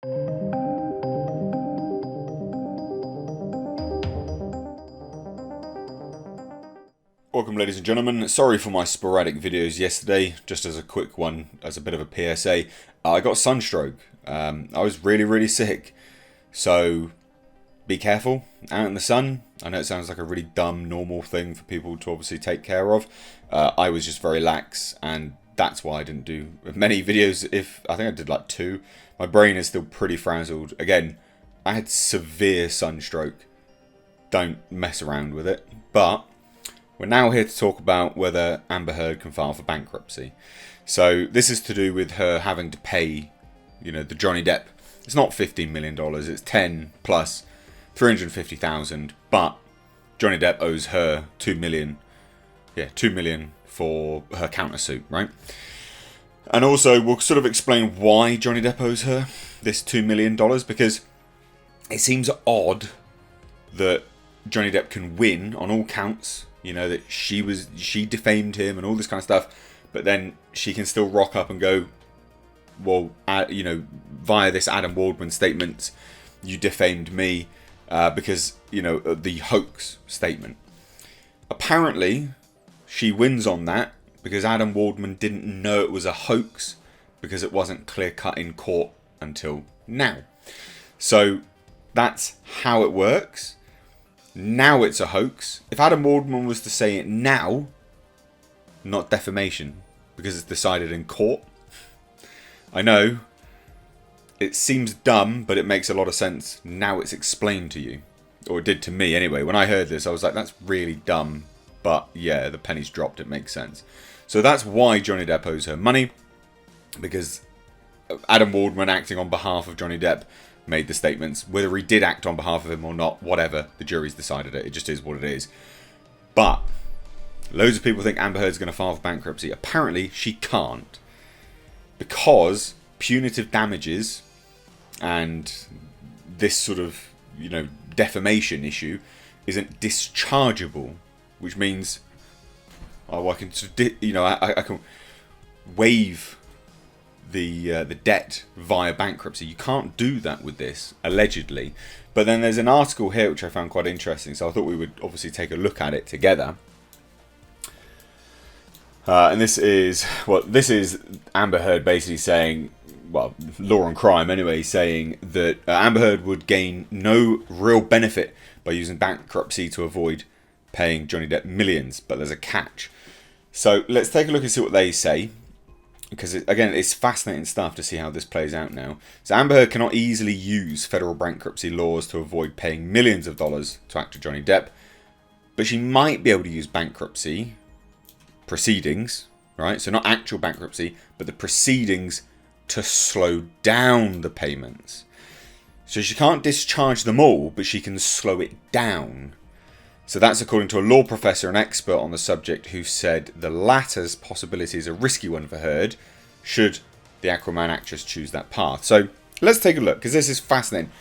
Welcome, ladies and gentlemen. Sorry for my sporadic videos yesterday. Just as a quick one, as a bit of a PSA, I got sunstroke. I was really sick. So be careful out in the sun. I know it sounds like a really dumb, normal thing for people to obviously take care of. I was just very lax, and that's why I didn't do many videos. I think I did like 2. My brain is still pretty frazzled. Again, I had severe sunstroke. Don't mess around with it. But we're now here to talk about whether Amber Heard can file for bankruptcy. So this is to do with her having to pay, the Johnny Depp. It's not $15 million, it's 10 plus 350,000. But Johnny Depp owes her $2 million. Yeah, $2 million for her countersuit, right? And also we'll sort of explain why Johnny Depp owes her this $2 million, because it seems odd that Johnny Depp can win on all counts. That she defamed him and all this kind of stuff, but then she can still rock up and go, well, via this Adam Waldman statement, you defamed me because, the hoax statement. Apparently, she wins on that because Adam Waldman didn't know it was a hoax because it wasn't clear-cut in court until now. So that's how it works. Now it's a hoax. If Adam Waldman was to say it now, not defamation, because it's decided in court. I know, it seems dumb, but it makes a lot of sense. Now it's explained to you. Or it did to me anyway. When I heard this, I was like, that's really dumb. But yeah, the penny's dropped, it makes sense. So that's why Johnny Depp owes her money. Because Adam Waldman, acting on behalf of Johnny Depp, made the statements. Whether he did act on behalf of him or not, whatever, the jury's decided it. It just is what it is. But loads of people think Amber Heard's going to file for bankruptcy. Apparently, she can't. Because punitive damages and this sort of, defamation issue isn't dischargeable. Which means, I can, I can waive the debt via bankruptcy. You can't do that with this, allegedly. But then there's an article here which I found quite interesting, so I thought we would obviously take a look at it together. And this is Amber Heard basically saying, well, Law and Crime anyway, saying that Amber Heard would gain no real benefit by using bankruptcy to avoid paying Johnny Depp millions, but there's a catch. So let's take a look and see what they say. Because, again, it's fascinating stuff to see how this plays out now. So Amber Heard cannot easily use federal bankruptcy laws to avoid paying millions of dollars to actor Johnny Depp. But she might be able to use bankruptcy proceedings, right? So not actual bankruptcy, but the proceedings to slow down the payments. So she can't discharge them all, but she can slow it down. So that's according to a law professor and expert on the subject who said the latter's possibility is a risky one for Heard, should the Aquaman actress choose that path. So let's take a look, because this is fascinating.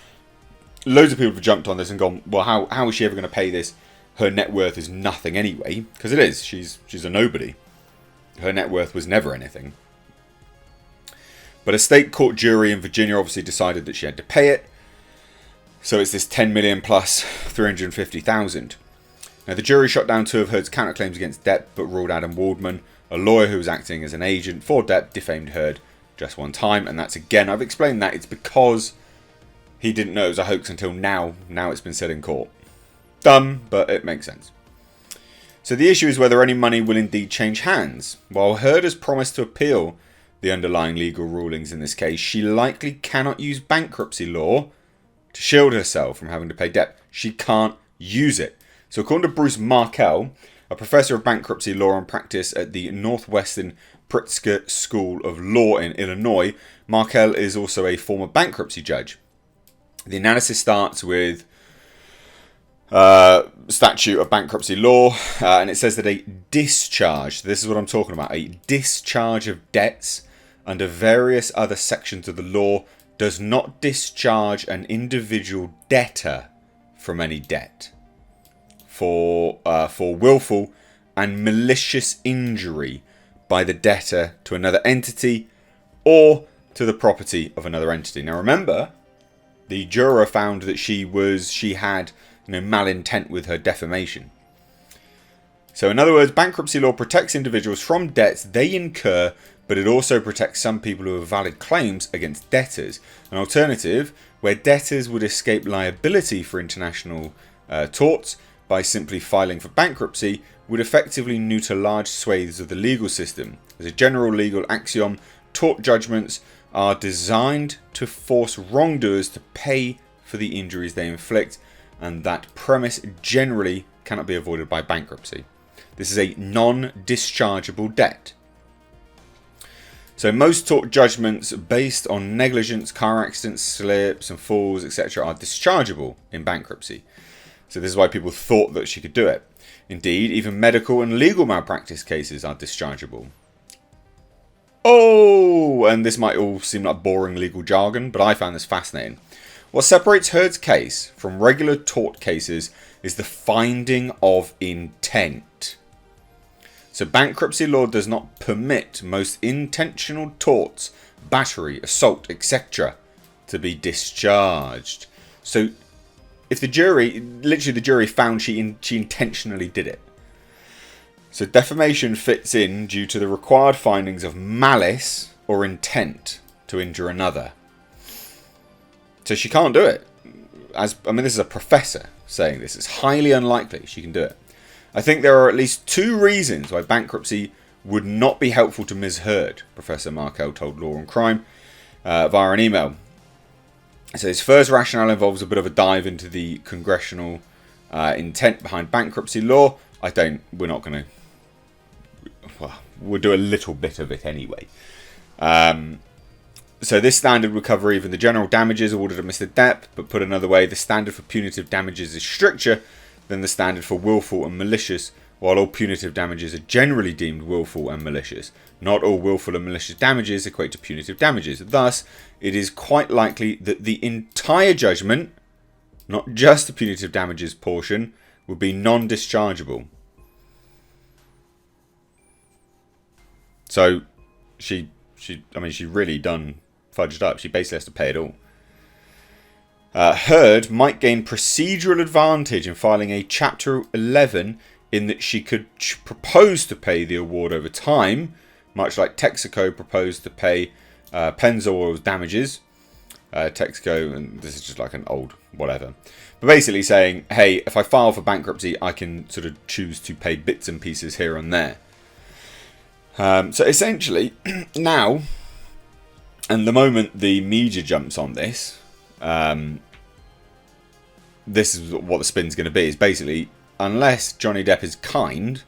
Loads of people have jumped on this and gone, well, how is she ever going to pay this? Her net worth is nothing anyway, because it is. She's a nobody. Her net worth was never anything. But a state court jury in Virginia obviously decided that she had to pay it. So it's this 10 million plus 350,000. Now, the jury shot down 2 of Heard's counterclaims against Depp, but ruled Adam Waldman, a lawyer who was acting as an agent for Depp, defamed Heard just one time. And that's, again, I've explained that it's because he didn't know it was a hoax until now. Now it's been said in court. Dumb, but it makes sense. So the issue is whether any money will indeed change hands. While Heard has promised to appeal the underlying legal rulings in this case, she likely cannot use bankruptcy law to shield herself from having to pay Depp. She can't use it. So according to Bruce Markell, a professor of bankruptcy law and practice at the Northwestern Pritzker School of Law in Illinois, Markell is also a former bankruptcy judge. The analysis starts with statute of bankruptcy law, and it says that a discharge, this is what I'm talking about, a discharge of debts under various other sections of the law does not discharge an individual debtor from any debt for willful and malicious injury by the debtor to another entity or to the property of another entity. Now remember, the juror found that she had malintent with her defamation. So in other words, bankruptcy law protects individuals from debts they incur, but it also protects some people who have valid claims against debtors. An alternative, where debtors would escape liability for international torts by simply filing for bankruptcy, would effectively neuter large swathes of the legal system. As a general legal axiom, tort judgments are designed to force wrongdoers to pay for the injuries they inflict, and that premise generally cannot be avoided by bankruptcy. This is a non-dischargeable debt. So most tort judgments based on negligence, car accidents, slips and falls, etc. are dischargeable in bankruptcy. So this is why people thought that she could do it. Indeed, even medical and legal malpractice cases are dischargeable. Oh, and this might all seem like boring legal jargon, but I found this fascinating. What separates Heard's case from regular tort cases is the finding of intent. So bankruptcy law does not permit most intentional torts, battery, assault, etc. to be discharged. So if the jury found she intentionally did it. So defamation fits in due to the required findings of malice or intent to injure another. So she can't do it. This is a professor saying this. It's highly unlikely she can do it. I think there are at least 2 reasons why bankruptcy would not be helpful to Ms. Heard, Professor Markel told Law and Crime via an email. So his first rationale involves a bit of a dive into the congressional intent behind bankruptcy law. We'll do a little bit of it anyway. So this standard would cover even the general damages awarded to Mr. Depp, but put another way, the standard for punitive damages is stricter than the standard for willful and malicious, while all punitive damages are generally deemed willful and malicious. Not all willful and malicious damages equate to punitive damages. Thus, it is quite likely that the entire judgment, not just the punitive damages portion, would be non-dischargeable. So, she really done fudged up. She basically has to pay it all. Heard might gain procedural advantage in filing a Chapter 11 in that she could propose to pay the award over time, much like Texaco proposed to pay Pennzoil's damages. Texaco, and this is just like an old whatever. But basically saying, hey, if I file for bankruptcy, I can sort of choose to pay bits and pieces here and there. So essentially, now, and the moment the media jumps on this, this is what the spin's going to be. Is basically, unless Johnny Depp is kind,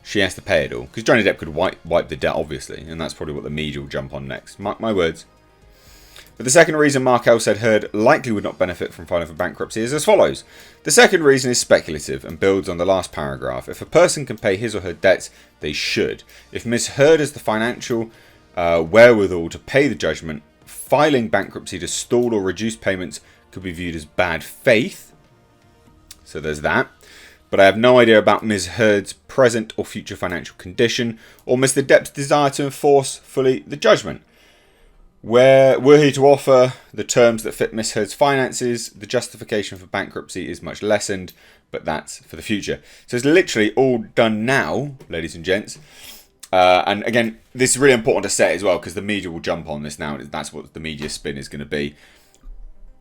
she has to pay it all. Because Johnny Depp could wipe the debt, obviously. And that's probably what the media will jump on next. Mark my words. But the second reason Markel said Heard likely would not benefit from filing for bankruptcy is as follows. The second reason is speculative and builds on the last paragraph. If a person can pay his or her debts, they should. If Ms. Heard has the financial wherewithal to pay the judgment, filing bankruptcy to stall or reduce payments could be viewed as bad faith. So there's that. But I have no idea about Ms. Heard's present or future financial condition, or Mr. Depp's desire to enforce fully the judgment. Were he to offer the terms that fit Ms. Heard's finances, the justification for bankruptcy is much lessened, but that's for the future. So it's literally all done now, ladies and gents. And again, this is really important to say as well, because the media will jump on this now, and that's what the media spin is going to be.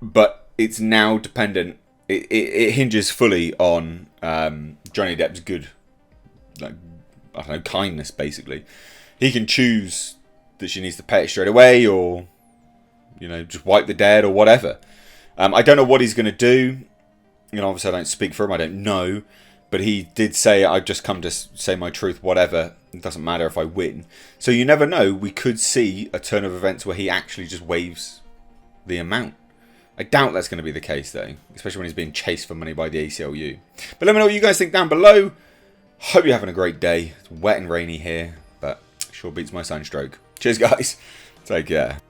But it's now dependent, it hinges fully on Johnny Depp's good, kindness, basically. He can choose that she needs to pay it straight away, or just wipe the debt or whatever. I don't know what he's going to do. Obviously I don't speak for him, I don't know, but he did say, I've just come to say my truth, whatever, it doesn't matter if I win. So you never know, we could see a turn of events where he actually just waives the amount. I doubt that's going to be the case though, especially when he's being chased for money by the ACLU. But let me know what you guys think down below. Hope you're having a great day. It's wet and rainy here, but sure beats my sunstroke. Cheers guys, take care.